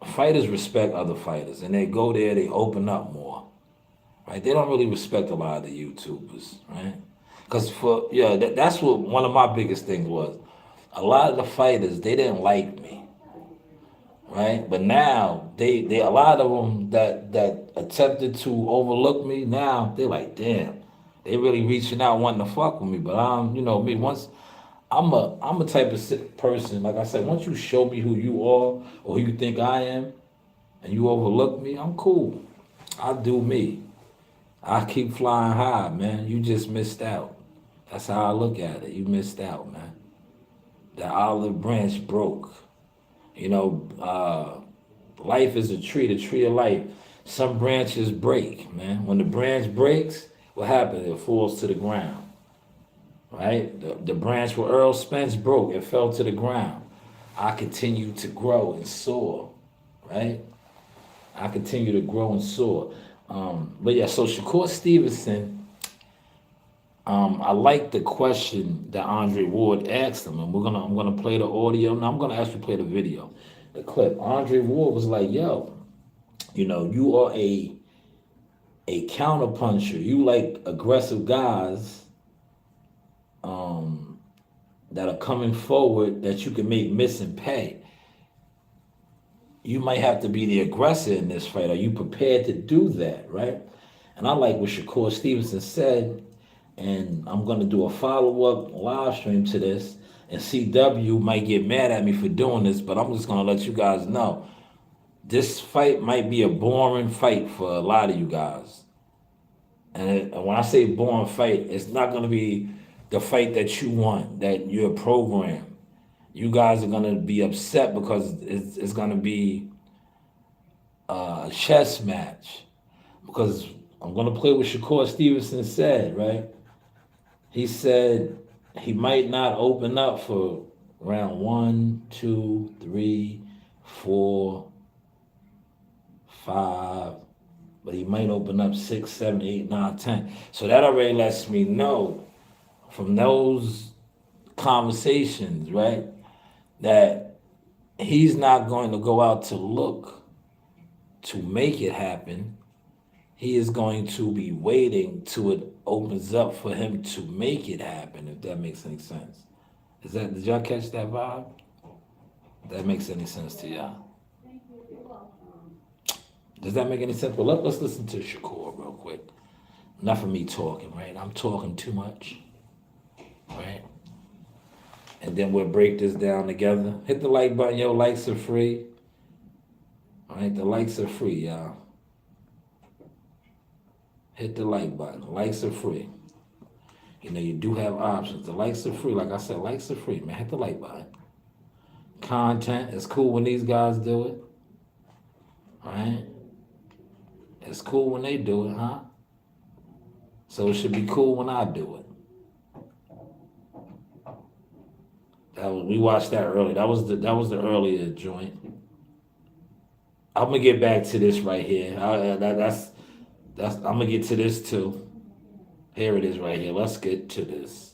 fighters respect other fighters. And they go there, they open up more. Right? They don't really respect a lot of the YouTubers, right? Because that's what one of my biggest things was. A lot of the fighters, they didn't like me. Right? But now they a lot of them that attempted to overlook me, now they're like, damn, they really reaching out wanting to fuck with me. But me, once I'm a type of person, like I said, once you show me who you are or who you think I am, and you overlook me, I'm cool. I do me. I keep flying high, man. You just missed out. That's how I look at it. You missed out, man. The olive branch broke. Life is a tree, the tree of life. Some branches break, man. When the branch breaks, what happened? It falls to the ground, right? The branch where Earl Spence broke, it fell to the ground. I continue to grow and soar, right? I continue to grow and soar. But yeah, so Shakur Stevenson, I like the question that Andre Ward asked him, and I'm gonna play the audio. Now I'm gonna actually play the video, the clip. Andre Ward was like, "Yo, you are a counterpuncher. You like aggressive guys that are coming forward that you can make miss and pay. You might have to be the aggressor in this fight. Are you prepared to do that, right?" And I like what Shakur Stevenson said, and I'm gonna do a follow-up live stream to this. And CW might get mad at me for doing this, but I'm just gonna let you guys know this fight might be a boring fight for a lot of you guys. And when I say boring fight, it's not gonna be the fight that you want, that you're programmed. You guys are gonna be upset because it's gonna be a chess match. Because I'm gonna play what Shakur Stevenson said, right? He said he might not open up for round 1, 2, 3, 4, 5, but he might open up 6, 7, 8, 9, 10. So that already lets me know from those conversations, right, that he's not going to go out to look to make it happen. He is going to be waiting till it opens up for him to make it happen, if that makes any sense. Did y'all catch that vibe? If that makes any sense to y'all? Does that make any sense? Well, let's listen to Shakur real quick. Enough of me talking, right? I'm talking too much, right? And then we'll break this down together. Hit the like button, yo. Likes are free. All right, the likes are free, y'all. Hit the like button. Likes are free. You do have options. The likes are free. Like I said, likes are free, man. Hit the like button. Content is cool when these guys do it. All right? It's cool when they do it, huh? So it should be cool when I do it. We watched that earlier. That was the earlier joint. I'm gonna get back to this right here. I'm gonna get to this too. Here it is right here. Let's get to this.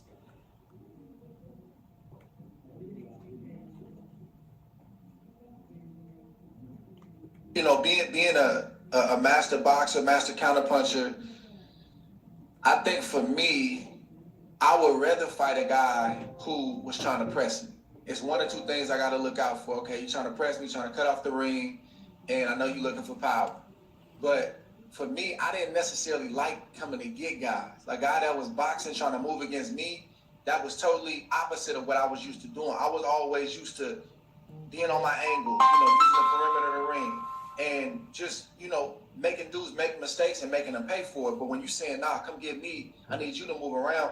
Being a master boxer, master counterpuncher, I think for me, I would rather fight a guy who was trying to press me. It's one or two things I got to look out for. Okay, you're trying to press me, trying to cut off the ring, and I know you're looking for power. But for me, I didn't necessarily like coming to get guys. Like a guy that was boxing, trying to move against me, that was totally opposite of what I was used to doing. I was always used to being on my angle, using the perimeter of the ring, and just, making dudes make mistakes and making them pay for it. But when you're saying, nah, come get me, I need you to move around,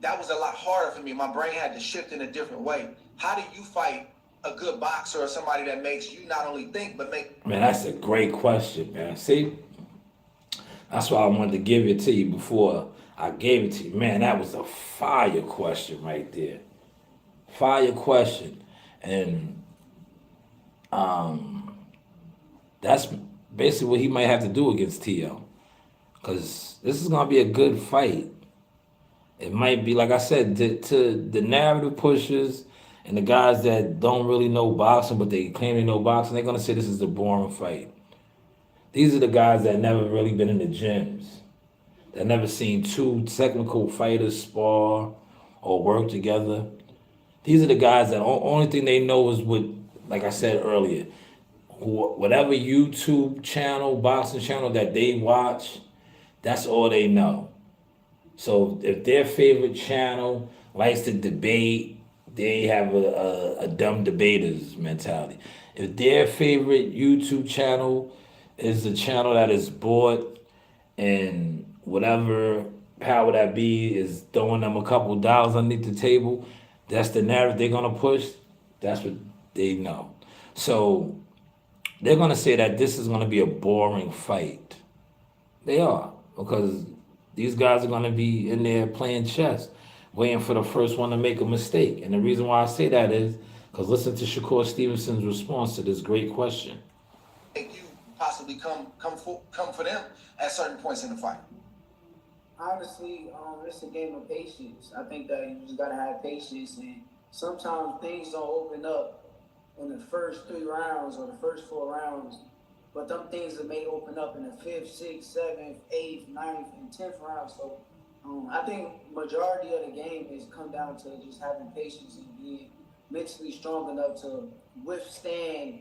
that was a lot harder for me. My brain had to shift in a different way. How do you fight a good boxer or somebody that makes you not only think, but make... Man, that's a great question, man. See? That's why I wanted to give it to you before I gave it to you. Man, that was a fire question right there. Fire question. And that's basically what he might have to do against T.O. Because this is going to be a good fight. It might be, like I said, to the narrative pushers and the guys that don't really know boxing, but they claim they know boxing, they're going to say this is a boring fight. These are the guys that never really been in the gyms, that never seen two technical fighters spar or work together. These are the guys that only thing they know is what, like I said earlier, whatever YouTube channel, boxing channel that they watch, that's all they know. So if their favorite channel likes to debate, they have a dumb debaters mentality. If their favorite YouTube channel is a channel that is bought and whatever power that be is throwing them a couple dollars underneath the table, that's the narrative they're going to push. That's what they know. So they're going to say that this is going to be a boring fight. They are, because These guys are going to be in there playing chess, waiting for the first one to make a mistake. And the reason why I say that is because listen to Shakur Stevenson's response to this great question. Make you possibly come for them at certain points in the fight? Honestly, it's a game of patience. I think that you just gotta have patience, and sometimes things don't open up in the first 3 rounds or the first 4 rounds, but them things that may open up in the fifth, sixth, seventh, eighth, ninth, and 10th round. So, I think majority of the game is come down to just having patience and being mentally strong enough to withstand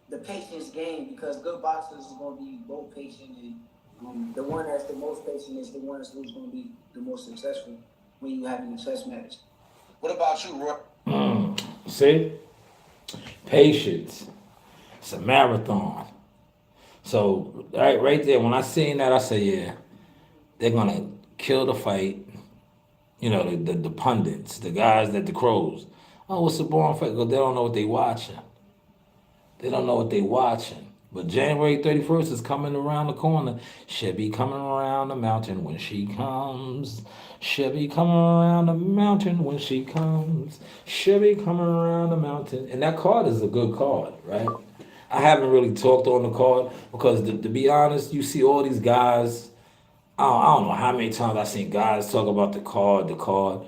the patience game, because good boxers is going to be both patient, and the one that's the most patient is the one that's who's going to be the most successful when you having a chess match. What about you, Roy? See? Patience. It's a marathon. So right there, when I seen that, I said, yeah, they're gonna kill the fight. You know, the pundits, the guys that the crows. Oh, what's a boring fight? Because they don't know what they watching. They don't know what they watching. But January 31st is coming around the corner. She'll be coming around the mountain when she comes. She'll be coming around the mountain when she comes. She'll be coming around the mountain. And that card is a good card, right? I haven't really talked on the card because, to be honest, you see all these guys. I don't know how many times I've seen guys talk about the card, the card.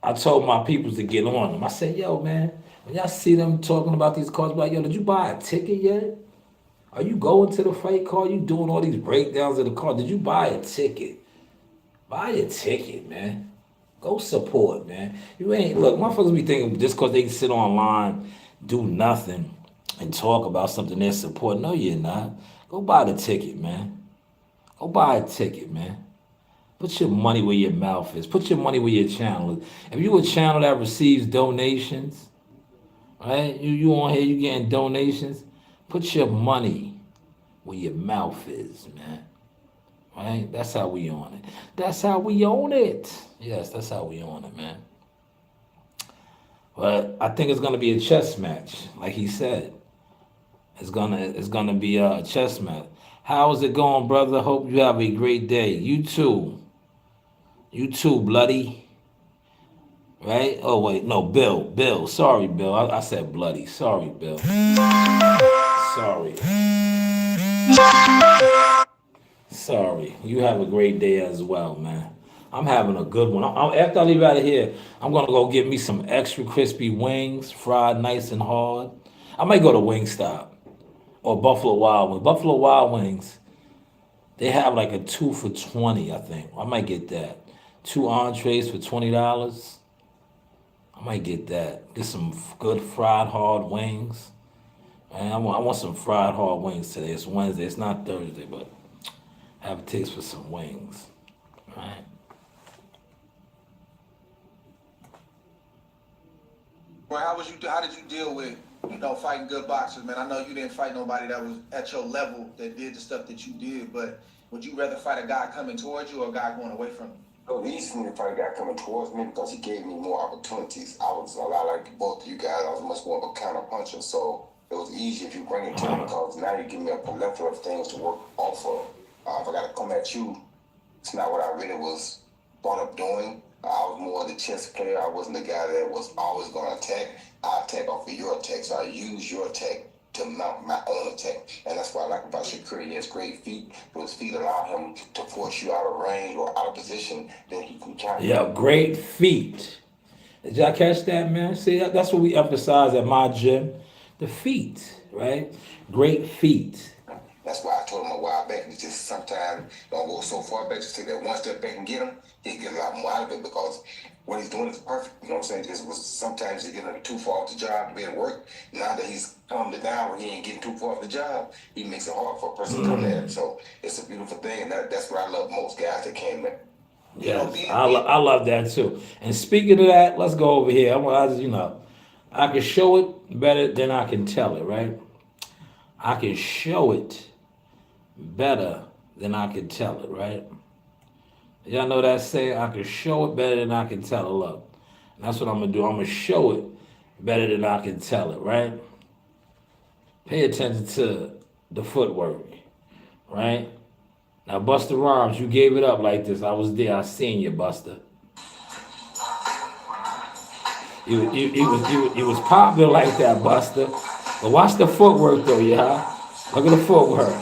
I told my peoples to get on them. I said, yo, man, when y'all see them talking about these cards, be like, yo, did you buy a ticket yet? Are you going to the fight card? You doing all these breakdowns of the card? Did you buy a ticket? Buy a ticket, man. Go support, man. You ain't, look, motherfuckers be thinking just because they can sit online, do nothing, and talk about something they're supporting. No, you're not. Go buy the ticket, man. Go buy a ticket, man. Put your money where your mouth is. Put your money where your channel is. If you a channel that receives donations, right? You on here, you getting donations. Put your money where your mouth is, man. Right? That's how we on it. That's how we own it. Yes, that's how we own it, man. But I think it's gonna be a chess match, like he said. It's gonna be a chess match. How is it going, brother? Hope you have a great day. You too. You too, bloody. Right? Oh wait, no, Bill. Bill. Sorry, Bill. I said bloody. Sorry, Bill. Sorry. Sorry. You have a great day as well, man. I'm having a good one. After I leave out of here, I'm gonna go get me some extra crispy wings, fried nice and hard. I might go to Wingstop or Buffalo Wild Wings. Buffalo Wild Wings, they have like a 2 for $20, I think. I might get that. 2 entrees for $20. I might get that. Get some good fried hard wings. Man, I want some fried hard wings today. It's Wednesday. It's not Thursday, but I have a taste for some wings. Right? Roy, how did you deal with, fighting good boxers, man? I know you didn't fight nobody that was at your level that did the stuff that you did, but would you rather fight a guy coming towards you or a guy going away from you? It was easy for me to fight a guy coming towards me because he gave me more opportunities. I was a lot like both of you guys. I was much more of a counter puncher, so it was easy if you bring it to me because now you give me a plethora of things to work off of. If I got to come at you, it's not what I really was brought up doing. I was more of the chess player. I wasn't the guy that was always going to attack. I attack off of your attack, so I use your attack to mount my own attack. And that's what I like about Shakur. He has great feet. His feet allow him to force you out of range or out of position. Then he can counter. Yeah, great feet. Did y'all catch that, man? See, that's what we emphasize at my gym. The feet, right? Great feet. That's why I told him a while back, it's just sometimes don't go so far back, just take that one step back and get him. He get a lot more out of it because what he's doing is perfect. You know what I'm saying? Just was sometimes he getting too far off the job to be at work. Now that he's calmed it down when he ain't getting too far off the job, he makes it hard for a person to come at him. So it's a beautiful thing, and that's what I love most guys that came in. Yes, I love that too. And speaking of that, let's go over here. I can show it better than I can tell it, right? I can show it better than I can tell it, right? Y'all know that saying? I can show it better than I can tell it. Look, and that's what I'm gonna do. I'm gonna show it better than I can tell it, right? Pay attention to the footwork, right? Now, Buster Rhymes, you gave it up like this. I was there. I seen you, Buster. You was popular like that, Buster. But watch the footwork, though, y'all. Look at the footwork.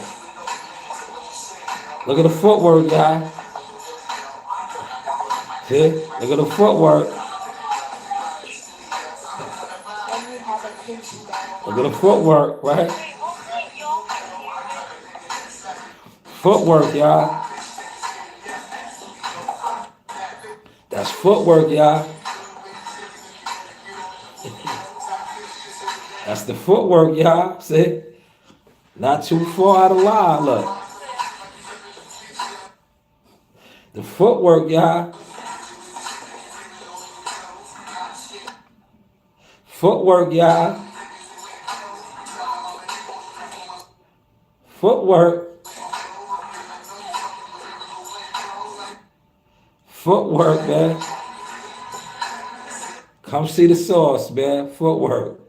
Look at the footwork, y'all. See? Look at the footwork. Look at the footwork, right? Footwork, y'all. That's footwork, y'all. That's the footwork, y'all. See? Not too far out of line, look. The footwork, y'all. Footwork, y'all. Footwork. Footwork, man. Come see the sauce, man. Footwork.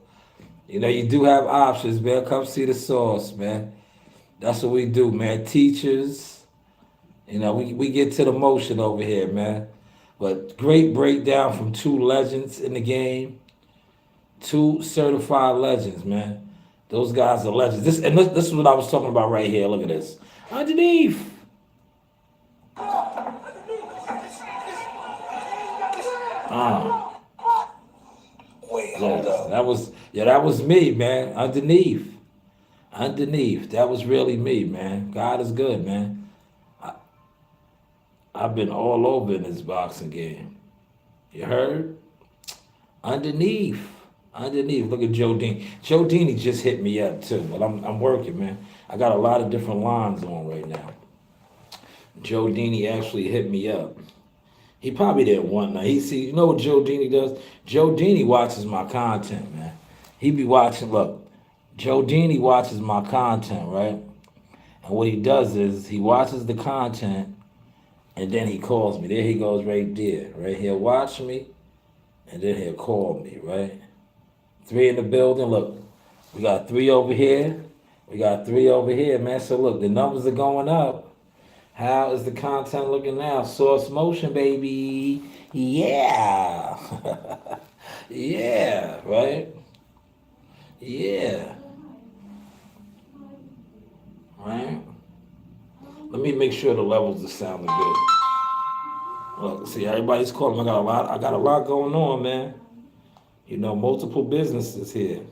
You know, you do have options, man. Come see the sauce, man. That's what we do, man. Teachers, you know, we get to the motion over here, man. But great breakdown from two legends in the game, two certified legends, man. Those guys are legends. This is what I was talking about right here. Look at this. Underneath. Wait, Yeah, hold up. that was me, man. Underneath. Underneath. That was really me, man. God is good, man. I've been all over in this boxing game. You heard? Underneath. Underneath. Look at Joe Dean. Joe Dini just hit me up too. But I'm working, man. I got a lot of different lines on right now. Joe Dini actually hit me up. He probably didn't want none. You know what Joe Dini does? Joe Dini watches my content, man. He be watching, look, Joe Dini watches my content, right? And what he does is he watches the content and then he calls me. There he goes right there, right? He'll watch me and then he'll call me, right? 3 in the building. Look, we got 3 over here. We got 3 over here, man. So look, the numbers are going up. How is the content looking now? Source motion, baby. Yeah. Yeah, right? Yeah. Right? Let me make sure the levels are sounding good. Look, see, everybody's calling. I got a lot going on, man. You know, multiple businesses here.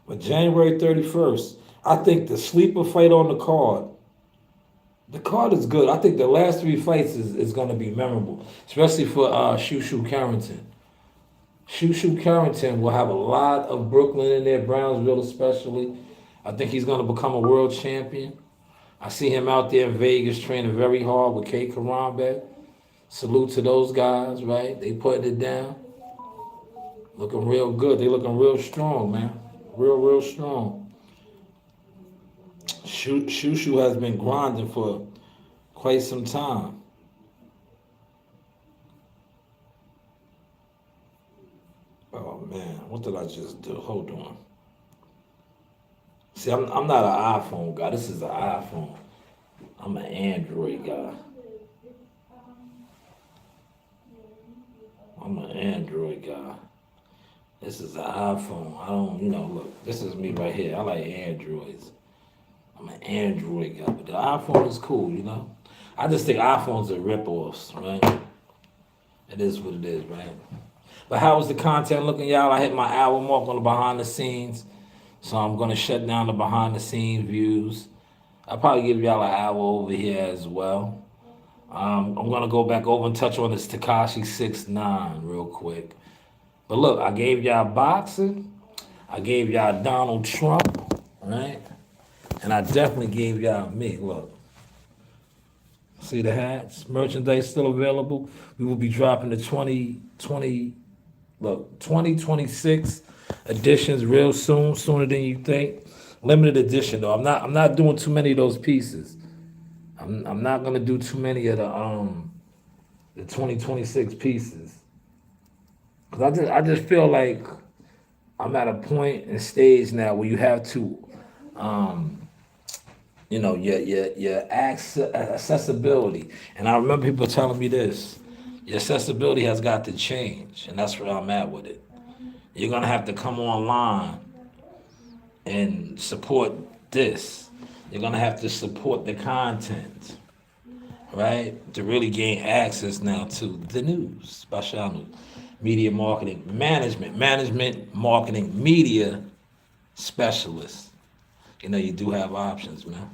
But January 31st, I think the sleeper fight on the card is good. I think the last 3 fights is going to be memorable, especially for Shushu Carrington. Shushu Carrington will have a lot of Brooklyn in there, Brownsville especially. I think he's going to become a world champion. I see him out there in Vegas training very hard with Kay Karambe. Salute to those guys, right? They putting it down. Looking real good. They looking real strong, man. Real strong. Shushu has been grinding for quite some time. Oh man, what did I just do? Hold on. See, I'm not an iPhone guy. This is an iPhone. I'm an Android guy. I'm an Android guy. This is an iPhone. I don't, look, this is me right here. I like Androids. I'm an Android guy, but the iPhone is cool, I just think iPhones are rip-offs, right? It is what it is, right? But how was the content looking, y'all? I hit my hour mark on the behind the scenes, so I'm going to shut down the behind the scenes views. I'll probably give y'all an hour over here as well. I'm going to go back over and touch on this Tekashi 6ix9ine real quick. But look, I gave y'all boxing. I gave y'all Donald Trump, right? And I definitely gave y'all me. Look. See the hats? Merchandise still available. We will be dropping the 2026 editions real soon, sooner than you think. Limited edition though. I'm not doing too many of those pieces. I'm not gonna do too many of the 2026 pieces. Cause I just feel like I'm at a point and stage now where you have to, your accessibility. And I remember people telling me this: your accessibility has got to change, and that's where I'm at with it. You're gonna have to come online and support this. You're gonna have to support the content, right? To really gain access now to the news, special news, media marketing, management, marketing, media specialist. You do have options, man.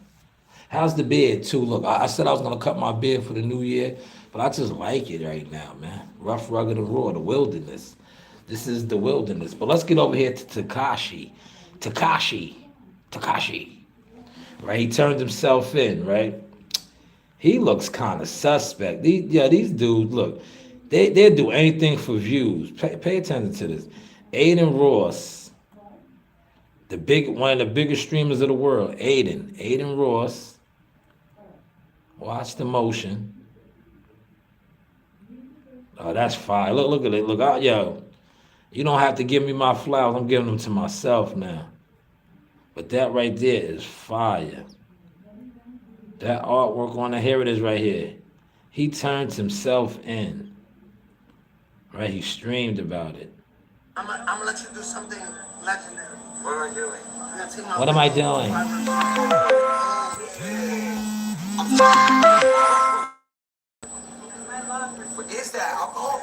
How's the beard too? Look, I said I was gonna cut my beard for the new year, but I just like it right now, man. Rough, rugged, and raw, the wilderness. This is the wilderness. But let's get over here to Takashi. Takashi. Right? He turned himself in, right? He looks kind of suspect. These dudes, look, they'll do anything for views. Pay attention to this. Aiden Ross, one of the biggest streamers of the world, Aiden Ross. Watch the motion. Oh, that's fire. Look at it. Look out, yo. You don't have to give me my flowers. I'm giving them to myself now. But that right there is fire. That artwork on the, here it is right here. He turned himself in. Right? He streamed about it. I'm gonna let you do something legendary. What am I doing? I'm gonna take my What am I doing? What is that? Alcohol?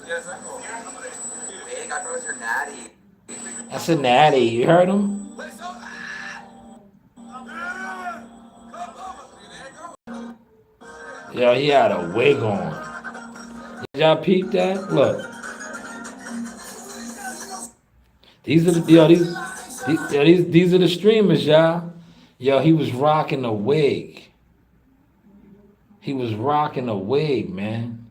Yes, alcohol. Big, I thought it was your natty. That's a natty. You heard him? Yo, he had a wig on. Did y'all peep that? Look. These are these are the streamers, y'all. Yo, he was rocking a wig. He was rocking a wig, man.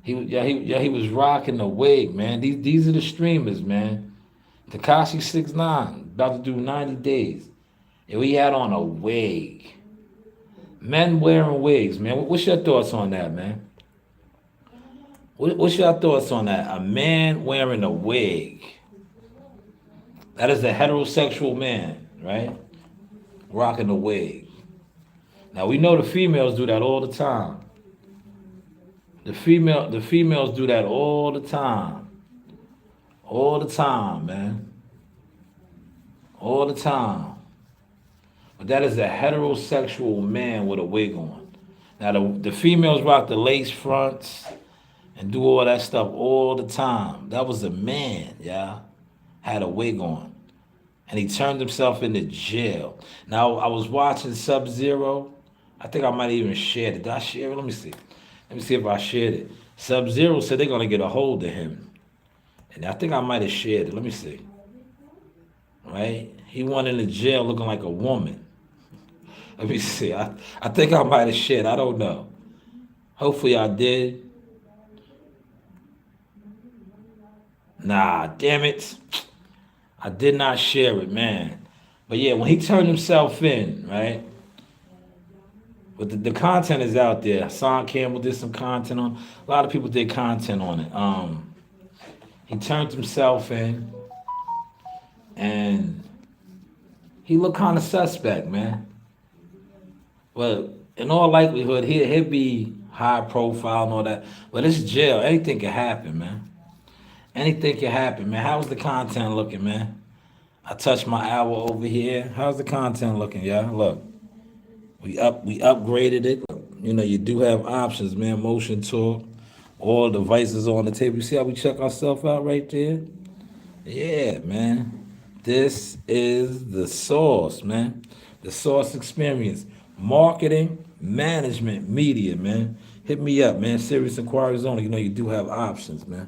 He was rocking a wig, man. These are the streamers, man. Tekashi 6ix9ine about to do 90 days. Yo, he had on a wig. Men wearing wigs, man. What's your thoughts on that, man? What's your thoughts on that? A man wearing a wig. That is a heterosexual man, right? Rocking a wig. Now we know the females do that all the time. The females do that all the time. All the time, man. All the time. But that is a heterosexual man with a wig on. Now the females rock the lace fronts and do all that stuff all the time. That was a man, yeah. Had a wig on. And he turned himself into jail. Now I was watching Sub-Zero. I think I might have even shared it. Did I share it? Let me see. Let me see if I shared it. Sub-Zero said they're gonna get a hold of him. And I think I might have shared it. Let me see. Right? He went into jail looking like a woman. Let me see. I think I might have shared. I don't know. Hopefully I did. Nah, damn it. I did not share it, man. But yeah, when he turned himself in, right? But the content is out there. Hassan Campbell did some content on. A lot of people did content on it. He turned himself in, and he looked kind of suspect, man. But in all likelihood, he'll be high profile and all that. But it's jail. Anything can happen, man. Anything can happen, man. How's the content looking, man? I touched my hour over here. How's the content looking, y'all? Look, we upgraded it. You do have options, man. Motion talk, all devices on the table. You see how we check ourselves out right there? Yeah, man. This is the source, man. The source experience. Marketing, management, media, man. Hit me up, man. Serious inquiries only. You do have options, man.